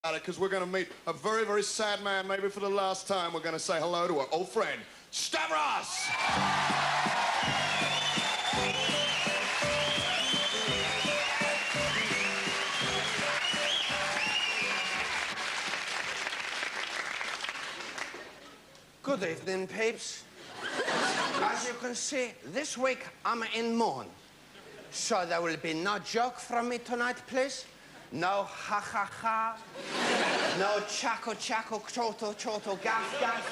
because we're going to meet a very, very sad man. Maybe for the last time, we're going to say hello to our old friend, Stavros! Good evening, peeps. As you can see, this week I'm in mourn. So there will be no joke from me tonight, please. No ha-ha-ha. No chaco-chaco, choto-choto, gaff-gaff.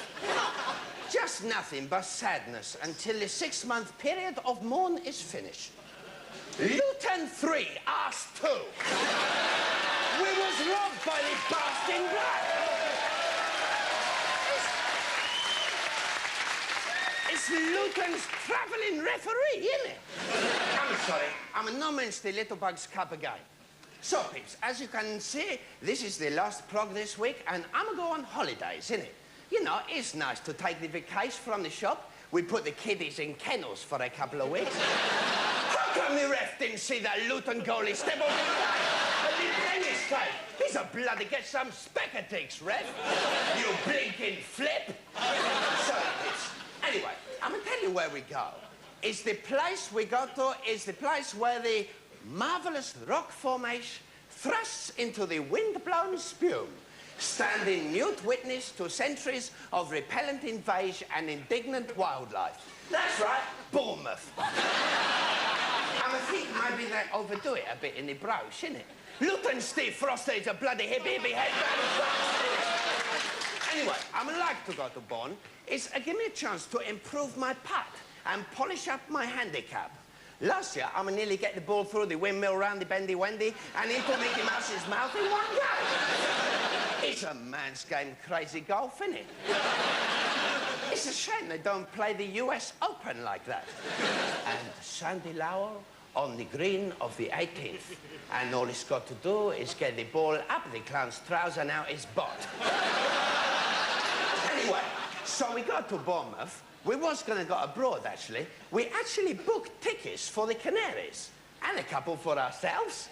Just nothing but sadness until the 6-month period of mourn is finished. Luton 3 asked 2. We was robbed by the bastard black. It's Luton's travelling referee, isn't it? I'm sorry, I'm no means the Little Bugs Cup again. So, peeps, as you can see, this is the last prog this week, and I'm gonna go on holidays, innit? You know, it's nice to take the vacation from the shop. We put the kiddies in kennels for a couple of weeks. How come the ref didn't see that Luton goalie step over the line? And the tennis tape. He's a bloody get some spectacles, ref. You blinking flip. Sorry, peeps. Anyway, I'm gonna tell you where we go. It's the place we go to is the place where the marvellous rock formation thrusts into the wind-blown spume, standing mute witness to centuries of repellent invasion and indignant wildlife. That's right, Bournemouth. And I think maybe they overdo it a bit in the broche, innit? Luton Steve Frosty's a bloody hippie headband. Anyway, I would like to go to Bonn. It's give me a chance to improve my putt and polish up my handicap. Last year, I nearly get the ball through the windmill round the bendy wendy and into Mickey Mouse's mouth in one go. It's a man's game, crazy golf, isn't it? It's a shame they don't play the US Open like that. And Sandy Lowell on the green of the 18th. And all he's got to do is get the ball up the clown's trouser and out his butt. Anyway, so we got to Bournemouth. We was going to go abroad, actually. We actually booked tickets for the Canaries. And a couple for ourselves.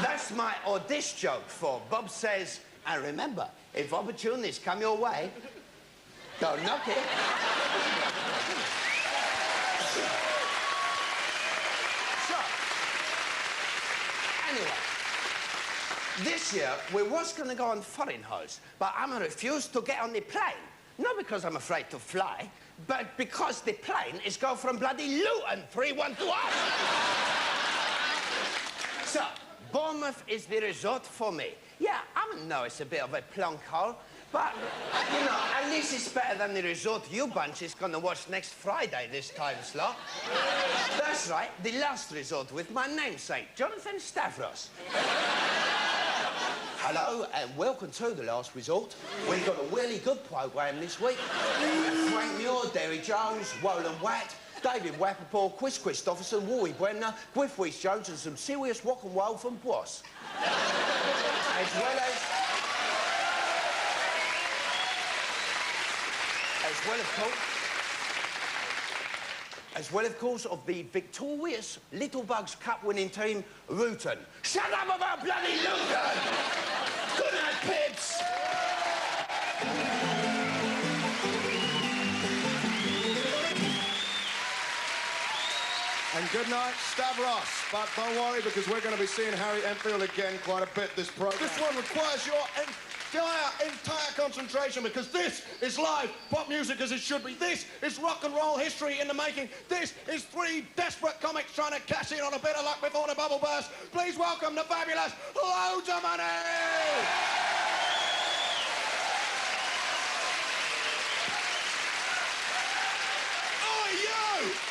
That's my audition joke for Bob says, and remember, if opportunities come your way, don't knock it. So, anyway, this year, we was going to go on foreign house, but I'm refused to get on the plane. Not because I'm afraid to fly, but because the plane is going from bloody Luton 3-1 to us. So, Bournemouth is the resort for me. Yeah, I know it's a bit of a plonk hole, but, you know, at least it's better than the resort you bunch is going to watch next Friday this time slot. That's right, the last resort with my namesake, Jonathan Stavros. Hello and welcome to The Last Resort. We've got a really good programme this week. Frank Muir, Derry Jones, Roland Watt, David Rappaport, Chris Christopherson, Rory Bremner, Griff Rhys-Jones and some serious rock and roll from Boss. As well, of course, of the victorious Little Bugs Cup winning team, Luton. Shut up about bloody Luton! Good night, pips! And good night, Stavros. But don't worry, because we're going to be seeing Harry Enfield again quite a bit this program. This one requires your entire concentration, because this is live pop music as it should be. This is rock and roll history in the making. This is 3 desperate comics trying to cash in on a bit of luck before the bubble bursts. Please welcome the fabulous Loads of Money!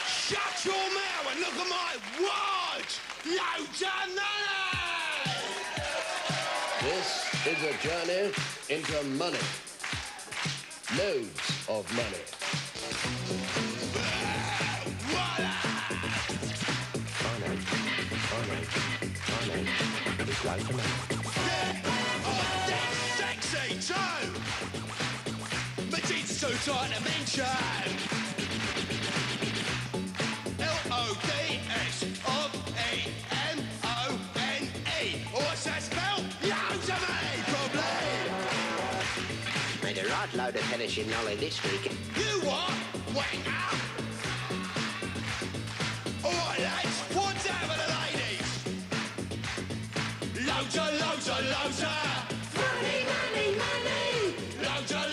Shut your mouth and look at my watch! Loads of money! This is a journey into money. Loads of money. Money. It's loads of money. Yeah! Oh, that's sexy too! My jeans are too tight to mention! L-O-D-S-of-E-M-O-N-E. What's that spell? Yeah! I'd load of tennis in Nolly this week. You what? Wanger? All right, lads, what's out for the ladies? Loads of money, money, money. Loads of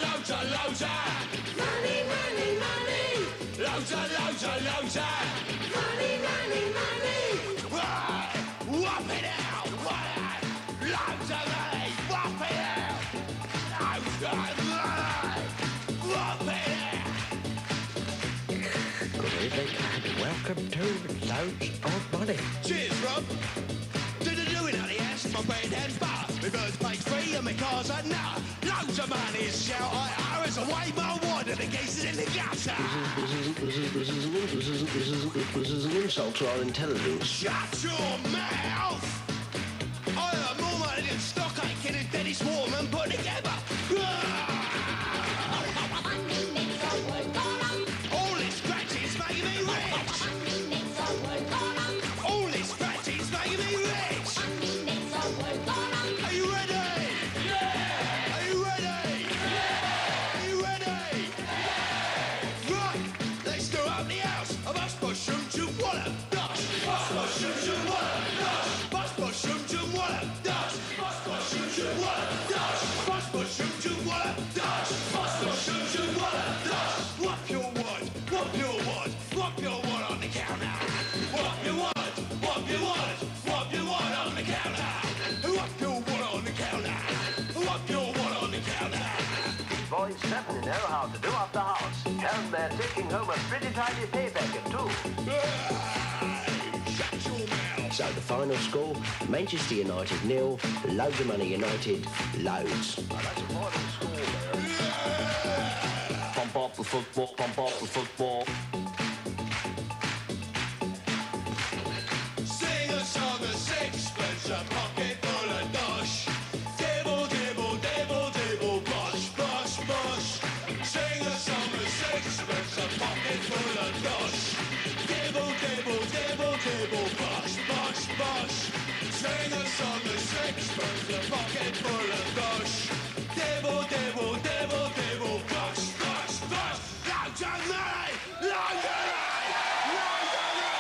money, money, money. Loads of money, money, money. Right, whop it out, right. Loads of money, whop it out. Loads of money, whop it out. Good evening and welcome to Loads of Money. Cheers, Rob. To the doing of the ass, my bread and bar. My birds page free and my cars are nah. Loads of money is shout I as a way more water than geese in the gutter. This is an insult to our intelligence. Shut your mouth! I earn more money than stock aitken and Dennis Warman put together. All this scratching's making me rich. All this scratching's making me rich. Are you ready? Yeah! Are you ready? Yeah! Are you ready? Yeah! Right, let's go up the house. A bus bus shoom shoom walla dash. Bus bus shoom shoom walla dash. Bus bus shoom shoom walla dash. Bus bus shoom shoom walla dash. Bus bus shoom shoom walla dash. Bus bus shoom shoom walla dash. Whop your wad, whop your wad, whop your wad on the counter. Whop your wad, whop your wad, whop your wad on the counter. Whop your wad on the counter. Whop your wad on the counter. Boys certainly know how to do up the house. And they're taking home a pretty tidy pay packet too. Shut your mouth. So the final score, Manchester United 0, Loads of Money United, loads. That's a final score there. Pump up the football, pump up the football. Sing a song of sixpence, a pocket full of dosh. Dibble, dibble, dibble, dibble, bosh, bosh, bosh. Sing a song of sixpence, a pocket full of dosh. Dibble, dibble, dibble, dibble, bosh, bosh, bosh. Sing a song of sixpence, a pocket full of dosh. Dibble, dibble, dibble, dibble, bosh, bosh, bosh. Loads of money! Loads of money! Loads of money!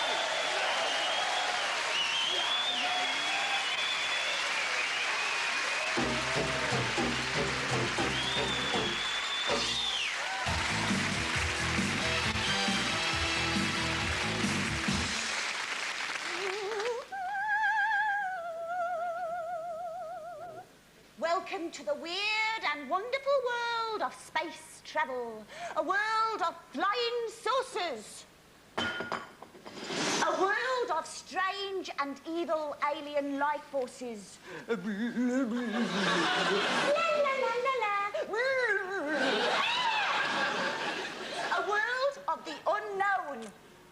Welcome to the weird and wonderful world of space travel. A world of flying saucers. A world of strange and evil alien life forces. La la la la la. A world of the unknown.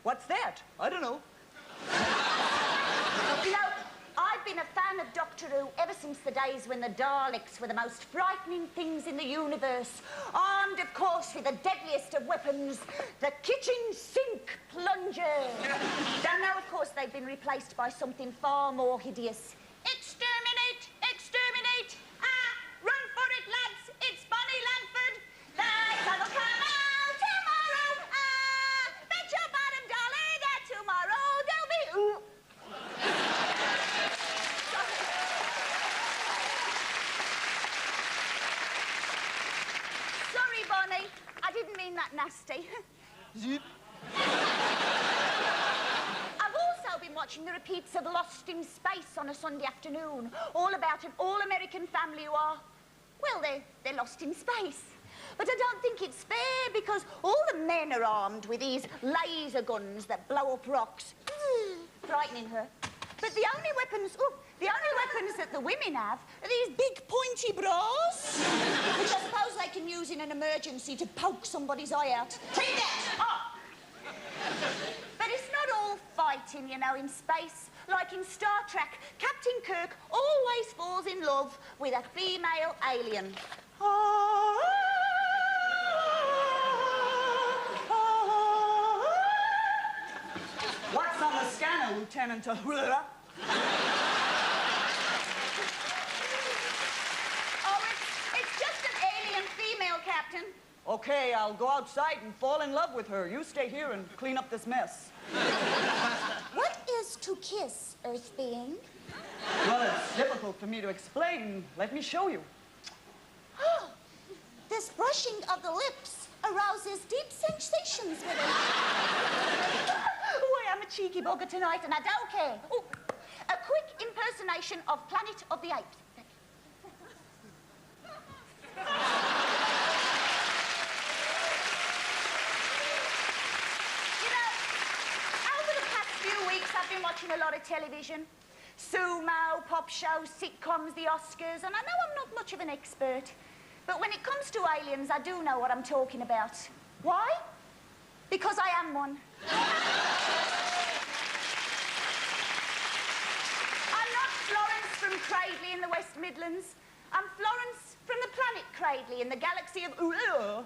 What's that? I don't know. You know, I've been a fan of Doctor Who ever since the days when the Daleks were the most frightening things in the universe, armed, of course, with the deadliest of weapons, the kitchen sink plunger. Now, now, of course, they've been replaced by something far more hideous. Exterminate! Exterminate! Ah, run for it, lads! It's Bonnie Langford! Life will come out tomorrow! Ah, bet your bottom dollar that tomorrow there'll be... Ooh. Sorry, Bonnie. I didn't mean that nasty. Zip. I've also been watching the repeats of Lost in Space on a Sunday afternoon, all about an all-American family who are, well, they're lost in space. But I don't think it's fair because all the men are armed with these laser guns that blow up rocks, frightening her. But the only weapons that the women have are these big pointy bras, which I suppose they can use in an emergency to poke somebody's eye out. Take that! Oh. But it's not all fighting, you know, in space. Like in Star Trek, Captain Kirk always falls in love with a female alien. What's on the scanner, Lieutenant? Oh, it's just an alien female captain Okay, I'll go outside and fall in love with her. You stay here and clean up this mess. What is to kiss, Earth being? Well, it's difficult for me to explain. Let me show you. This brushing of the lips arouses deep sensations within. Oh, I am a cheeky bugger tonight, and I don't care. Oh, a quick impersonation of Planet of the Apes. I've been watching a lot of television. Sumo, pop shows, sitcoms, the Oscars, and I know I'm not much of an expert. But when it comes to aliens, I do know what I'm talking about. Why? Because I am one. I'm not Florence from Cradley in the West Midlands. I'm Florence from the planet Cradley in the galaxy of Now,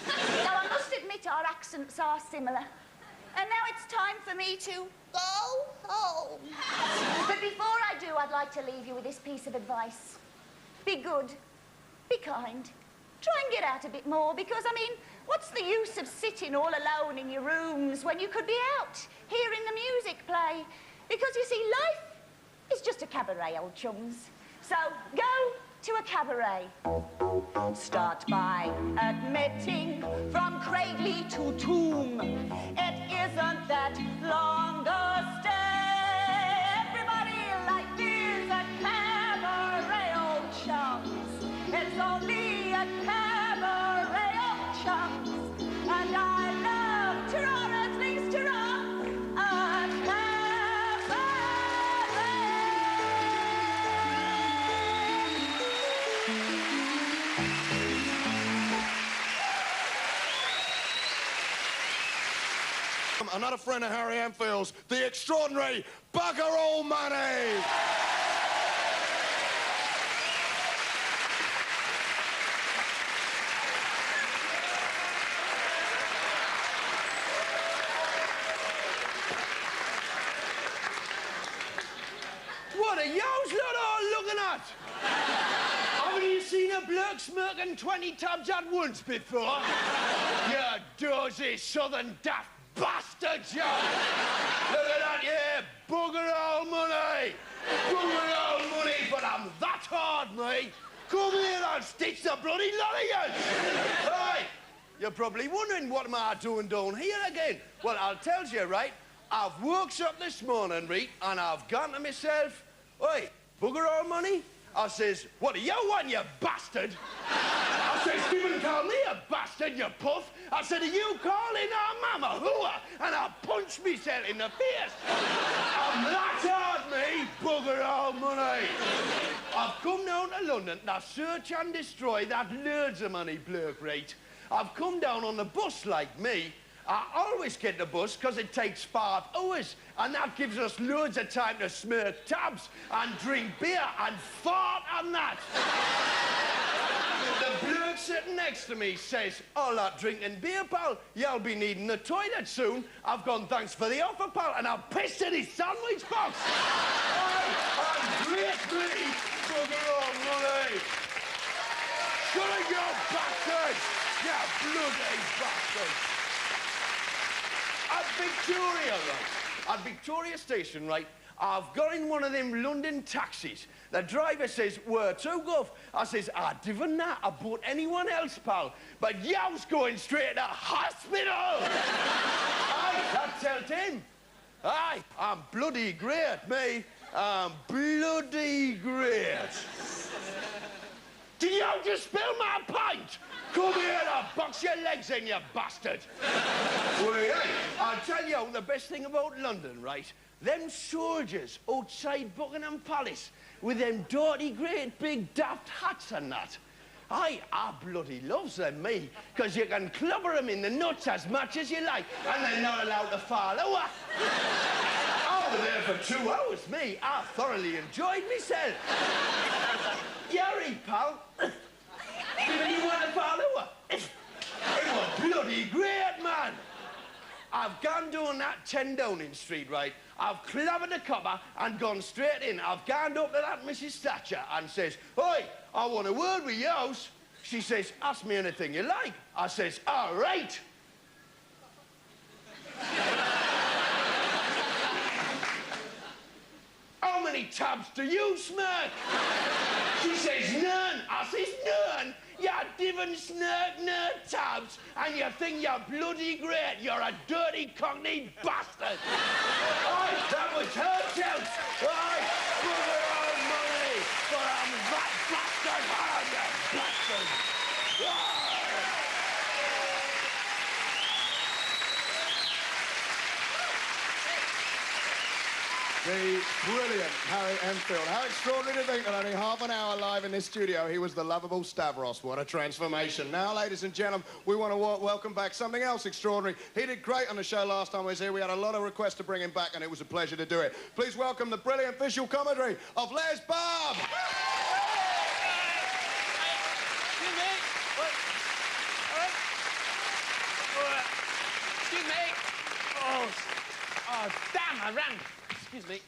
I must admit our accents are similar. And now it's time for me to go home. But before I do, I'd like to leave you with this piece of advice. Be good. Be kind. Try and get out a bit more, because, I mean, what's the use of sitting all alone in your rooms when you could be out, hearing the music play? Because, you see, life is just a cabaret, old chums. So, go to a cabaret. Start by admitting from Cradley to Tomb, it isn't that long a stay. Everybody like is a cabaret, old chums. It's only a cabaret, old chums. And I love to roar, at least to roar, a cabaret. Another friend of Harry Enfield's, the extraordinary Bugger All Money! What are yours lot all looking at? Haven't you seen a bloke smirking 20 tubs at once before? You dozy southern daft bastard, you! Look at that, yeah, bugger all money! Bugger all money, but I'm that hard, mate! Come here and stitch the bloody lot of you! Right, you're probably wondering what am I doing down here again? Well, I'll tell you, right? I've woke up this morning, Reet, and I've gone to myself, oi, bugger all money? I says, what do you want, you bastard? I says, Stephen called me a bastard, you puff. I said, are you calling our mama hooah? And I punched myself in the face. I'm that hard, me, bugger all money. I've come down to London to search and destroy that loads of money bloke, right? I've come down on the bus like me. I always get the bus because it takes 5 hours, and that gives us loads of time to smirk tabs and drink beer and fart and that. The bloke sitting next to me says, all that drinking beer, pal, you'll be needing the toilet soon. I've gone, thanks for the offer, pal, and I've pissed in his sandwich box. I'm great, me, bugger all money. Shut up, you bastard! You bloody bastard! At Victoria, right? At Victoria Station, right? I've got in one of them London taxis. The driver says, where to, Gov? I says, I didn't know about anyone else, pal. But you's going straight to hospital! Aye, that tells him. Aye, I'm bloody great, me. I'm bloody great. Did you just spill my pint? Come here and box your legs in, you bastard. Well, hey, I'll tell you the best thing about London, right? Them soldiers outside Buckingham Palace with them dirty, great, big, daft hats and that. I bloody loves them, me, because you can clobber them in the nuts as much as you like, and they're not allowed to fall over. I was there for 2 hours, me. I thoroughly enjoyed myself. Yari, pal. Didn't you want to fall over? It was bloody great, man. I've gone down that 10 Downing Street, right? I've clobbered the copper and gone straight in. I've gone up to that Mrs. Thatcher and says, oi, I want a word with youse. She says, ask me anything you like. I says, all right. How many tabs do you smirk? She says, none. I says, none? You divin' snurk nerd tabs, and you think you're bloody great. You're a dirty cockney bastard. Aye, that was her shout. Aye, for her own money, for that bastard, you bastard. Aye. The brilliant Harry Enfield. How extraordinary to think that only half an hour live in this studio, he was the lovable Stavros. What a transformation. Now, ladies and gentlemen, we want to welcome back something else extraordinary. He did great on the show last time he was here. We had a lot of requests to bring him back, and it was a pleasure to do it. Please welcome the brilliant visual commentary of Les Bob. Excuse me. Excuse me. Oh, damn, I ran. Excuse me.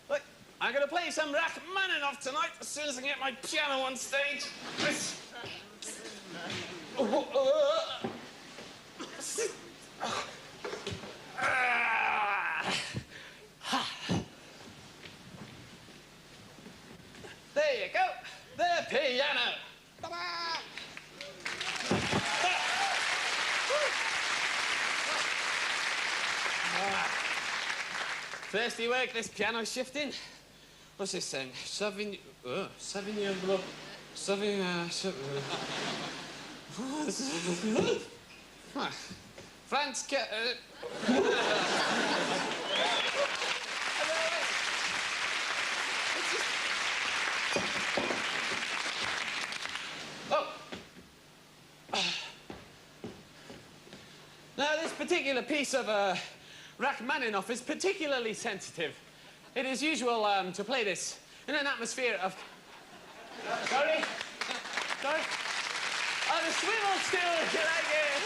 Look, I'm going to play some Rachmaninoff tonight as soon as I get my piano on stage. There you go. The piano. Ta-da! Thirsty work, this piano shifting. What's this saying? Sauvignon Blanc. France. Oh. Now, this particular piece of Rachmaninoff is particularly sensitive. It is usual to play this in an atmosphere of... Sorry? Sorry? Oh, the swivel still, if you like it.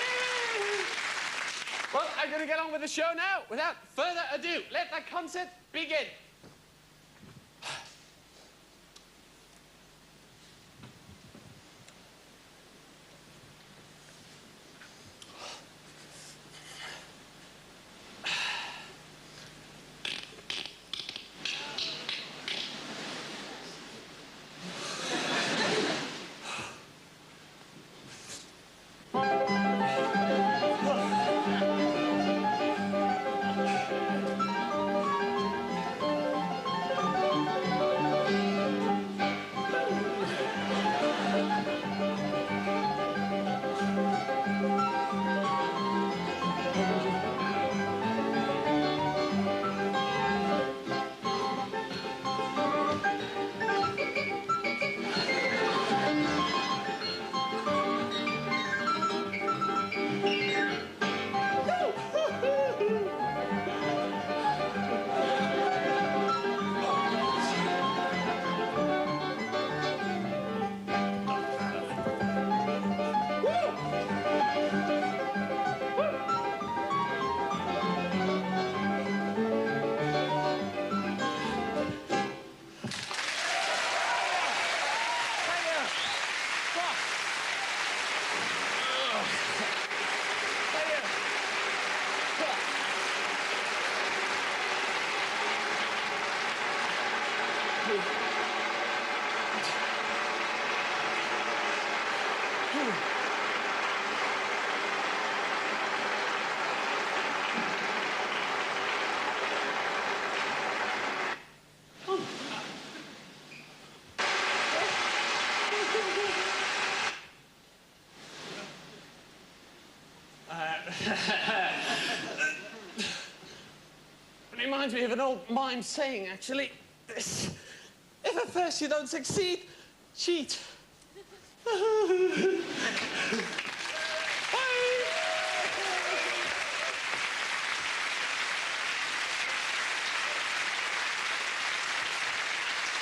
Well, I'm going to get on with the show now. Without further ado, let the concert begin. Reminds me of an old mime saying, actually, this: if at first you don't succeed, cheat.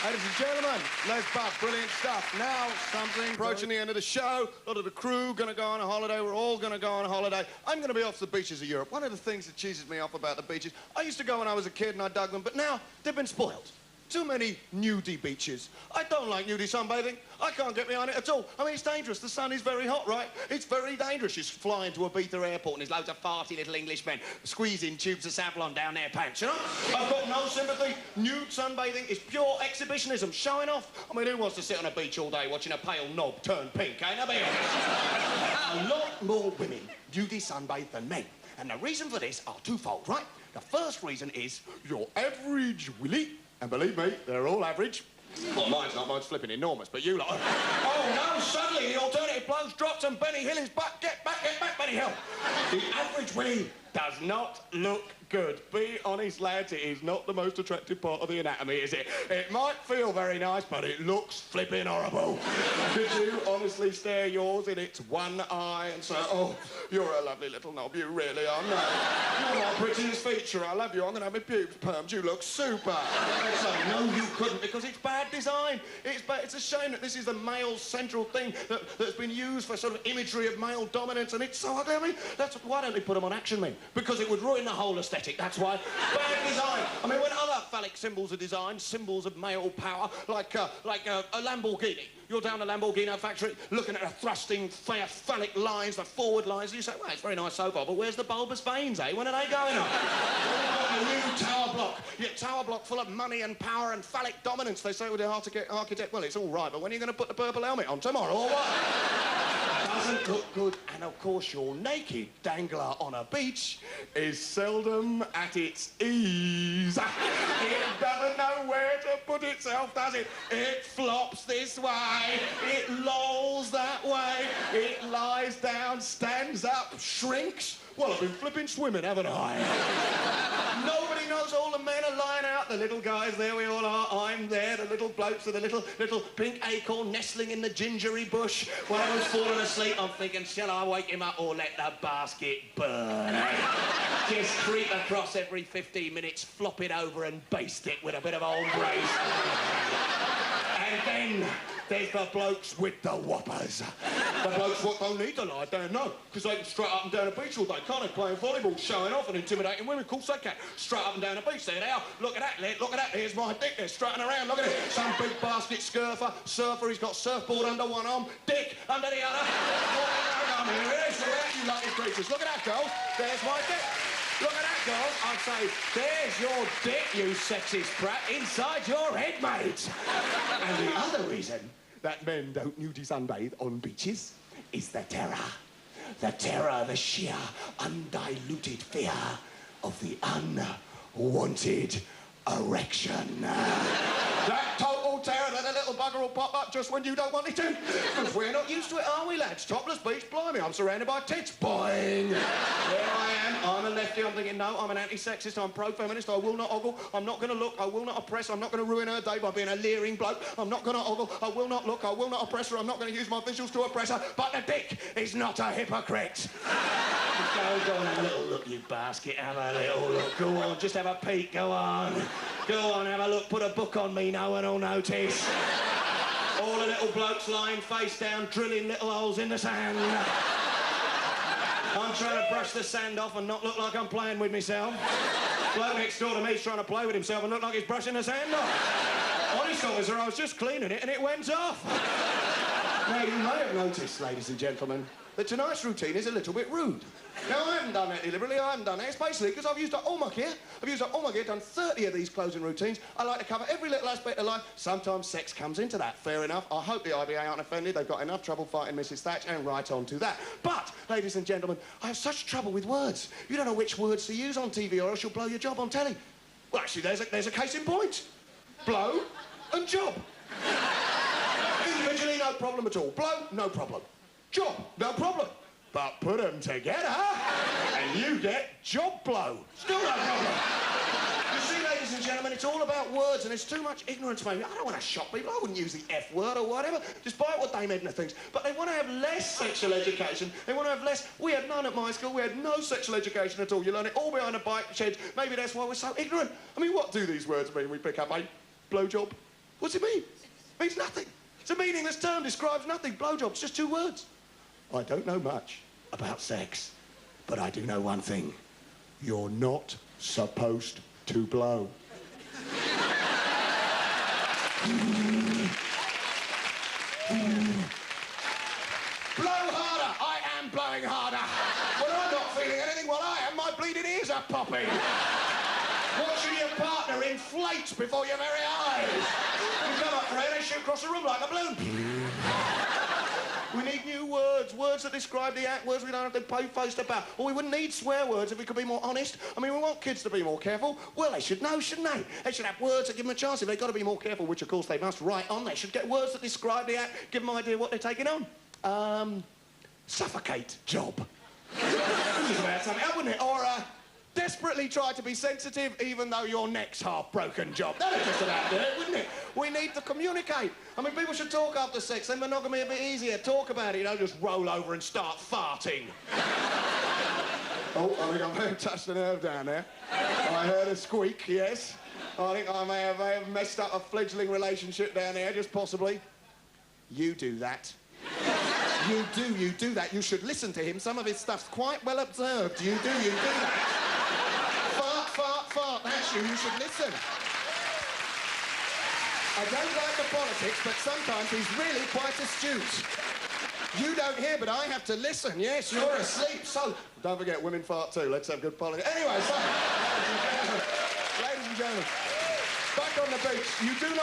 Ladies and gentlemen, Les Buck, brilliant stuff. Now, something approaching the end of the show. A lot of the crew going to go on a holiday. We're all going to go on a holiday. I'm going to be off the beaches of Europe. One of the things that cheeses me off about the beaches, I used to go when I was a kid and I dug them, but now they've been spoiled. Too many nudie beaches. I don't like nudie sunbathing. I can't get behind it at all. I mean, it's dangerous. The sun is very hot, right? It's very dangerous. You fly into Ibiza airport and there's loads of farty little Englishmen squeezing tubes of Savlon down their pants, you know? I've got no sympathy. Nude sunbathing is pure exhibitionism, showing off. I mean, who wants to sit on a beach all day watching a pale knob turn pink, eh? Now, be honest. A lot more women nudie sunbathe than men. And the reason for this are twofold, right? The first reason is your average willy. And believe me, they're all average. Well, mine's not, mine's flipping enormous, but you lot... Oh, no, suddenly the alternative blows dropped and Benny Hill is back. Get back, Benny Hill. The average willy does not look good. Be honest, lads, it is not the most attractive part of the anatomy, is it? It might feel very nice, but it looks flipping horrible. Did you honestly stare yours in its one eye and say, oh, you're a lovely little knob, you really are. No, you're my prettiest feature, I love you, I'm going to have my pubes permed, you look super. And so, no, you couldn't, because it's bad design. It's a shame that this is the male central thing that's been used for sort of imagery of male dominance, and it's so ugly. I mean, why don't they put them on action men? Because it would ruin the whole aesthetic, that's why. Bad design. I mean, when other phallic symbols are designed, symbols of male power, like a Lamborghini. You're down the Lamborghini factory, looking at the thrusting, phallic lines, the forward lines, and you say, well, it's very nice so far, but where's the bulbous veins, eh? When are they going on? A new tower block. Your tower block full of money and power and phallic dominance. They say with the architect, well, it's all right, but when are you going to put the purple helmet on? Tomorrow or what? Doesn't look good, and of course your naked dangler on a beach is seldom at its ease. It doesn't know where to put itself, does it? It flops this way, it lolls that way, it lies down, stands up, shrinks. Well, I've been flipping swimming, haven't I? Nobody knows all the men are lying out. The little guys, there we all are. I'm there. The little blokes with the little pink acorn nestling in the gingery bush. One of them's fallen asleep. I'm thinking, shall I wake him up or let the basket burn? Just creep across every 15 minutes, flop it over and baste it with a bit of old brace. And then there's the blokes with the whoppers. The blokes what don't need to lie down, no, because they can strut up and down the beach all day, can't they? Playing volleyball, showing off and intimidating women. Of course they can. Strut up and down the beach, there they are. Look at that, look at that, here's my dick, they're strutting around, look at it. Some big basket surfer, he's got surfboard under one arm, dick under the other. Here it is, look at that, you lucky creatures. Look at that, girls, there's my dick. Look at that, girls. I'd say, there's your dick, you sexist prat, inside your head, mate. And the other reason that men don't nudie sunbathe on beaches is the terror. The terror, the sheer, undiluted fear of the unwanted erection. That total terror that a little bugger will pop up just when you don't want it to. Because we're not used to it, are we, lads? Topless beach, blimey, I'm surrounded by tits. Boing! There I am, I'm a lefty, I'm thinking, no, I'm an anti-sexist, I'm pro-feminist, I will not ogle, I'm not going to look, I will not oppress, I'm not going to ruin her day by being a leering bloke, I'm not going to ogle, I will not look, I will not oppress her, I'm not going to use my visuals to oppress her, but the dick is not a hypocrite. Go on, have a little look, you basket, have a little look, go on, just have a peek, go on. Go on, have a look, put a book on me, no one will notice. All the little blokes lying face down, drilling little holes in the sand. I'm trying to brush the sand off and not look like I'm playing with myself. Bloke next door to me's trying to play with himself and look like he's brushing the sand off. Honest, officer, I was just cleaning it and it went off. Now, you may have noticed, ladies and gentlemen, that tonight's routine is a little bit rude. Now, I haven't done that deliberately, I haven't done that. It's basically because I've used up all my gear. I've used up all my gear, done 30 of these closing routines. I like to cover every little aspect of life. Sometimes sex comes into that, fair enough. I hope the IBA aren't offended. They've got enough trouble fighting Mrs. Thatch, and right on to that. But, ladies and gentlemen, I have such trouble with words. You don't know which words to use on TV or else you'll blow your job on telly. Well, actually, there's a case in point. Blow and job. Individually, no problem at all. Blow, no problem. Job, no problem. But put them together, and you get job blow. Still no problem. You see, ladies and gentlemen, it's all about words, and there's too much ignorance, maybe. I don't want to shock people. I wouldn't use the F word or whatever, despite what Dame Edna thinks. But they want to have less sexual education. They want to have less... We had none at my school. We had no sexual education at all. You learn it all behind a bike shed. Maybe that's why we're so ignorant. I mean, what do these words mean we pick up, mate? Blowjob, What's it mean? It means nothing. It's a meaningless term, describes nothing. Blowjob's just 2 words. I don't know much about sex, but I do know one thing. You're not supposed to blow. Blow harder! I am blowing harder. When I'm not feeling anything, well, I am. My bleeding ears are popping. Watching your partner inflate before your very eyes. You come up there, they shoot across the room like a balloon. We need new words, words that describe the act, words we don't have to pay-faced about. Or we wouldn't need swear words if we could be more honest. I mean, we want kids to be more careful. Well, they should know, shouldn't they? They should have words that give them a chance. If they've got to be more careful, which, of course, they must write on, they should get words that describe the act, give them an idea what they're taking on. Suffocate job. This is about something, wouldn't it? Or, desperately try to be sensitive even though your neck's half broken job. That'd just about do it, wouldn't it? We need to communicate. I mean, people should talk after sex, then monogamy a bit easier. Talk about it, you know, just roll over and start farting. Oh, I think I may have touched a nerve down there. I heard a squeak, yes. I think I may have messed up a fledgling relationship down there, just possibly. You do that. You do that. You should listen to him. Some of his stuff's quite well observed. You do that. Fart, that's you should listen. I don't like the politics, but sometimes he's really quite astute. You don't hear, but I have to listen. Yes, you're asleep, so... Don't forget, women fart too. Let's have good politics. Anyway, so... Ladies and gentlemen, back on the beach. You do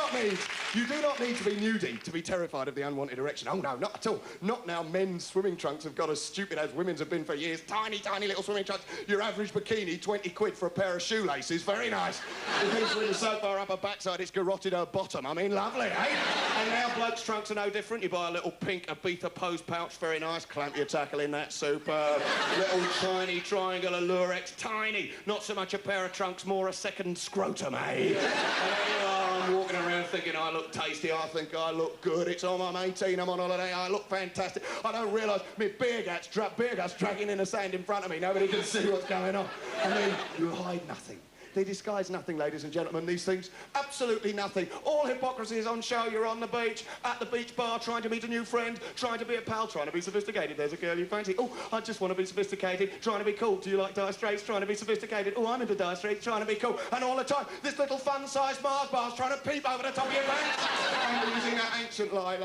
not need to be nudie to be terrified of the unwanted erection. Oh, no, not at all. Not now men's swimming trunks have got as stupid as women's have been for years. Tiny, tiny little swimming trunks. Your average bikini, 20 quid for a pair of shoelaces. Very nice. The thing's really so far up her backside, it's garroted her bottom. I mean, lovely, eh? And now blokes' trunks are no different. You buy a little pink Ibiza pose pouch. Very nice. Clamp your tackle in that. Superb. Little tiny triangular Lurex. Tiny. Not so much a pair of trunks, more a second scrotum, eh? And there you are. I'm walking around thinking I look tasty, I think I look good. It's on, I'm 18, I'm on holiday, I look fantastic. I don't realise my beer gut's dragging in the sand in front of me. Nobody can see what's going on. I mean, you hide nothing. They disguise nothing, ladies and gentlemen, these things. Absolutely nothing. All hypocrisy is on show. You're on the beach, at the beach bar, trying to meet a new friend, trying to be a pal, trying to be sophisticated. There's a girl you fancy. Oh, I just want to be sophisticated, trying to be cool. Do you like dire straits? Trying to be sophisticated. Oh, I'm into dire straits, trying to be cool. And all the time, this little fun-sized Mars bar's trying to peep over the top of your pants. And using that ancient lie,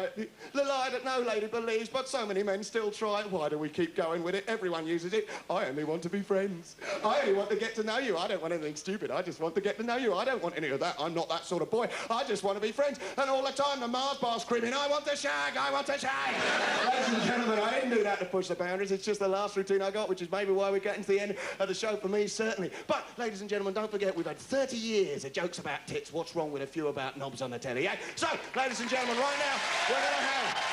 the lie that no lady believes, but so many men still try. Why do we keep going with it? Everyone uses it. I only want to be friends. I only want to get to know you. I don't want anything stupid. I just want to get to know you. I don't want any of that. I'm not that sort of boy. I just want to be friends. And all the time, the Mars bar's screaming, I want to shag, I want to shag. Ladies and gentlemen, I didn't do that to push the boundaries. It's just the last routine I got, which is maybe why we're getting to the end of the show for me, certainly. But, ladies and gentlemen, don't forget, we've had 30 years of jokes about tits. What's wrong with a few about knobs on the telly, eh? So, ladies and gentlemen, right now, we're going to have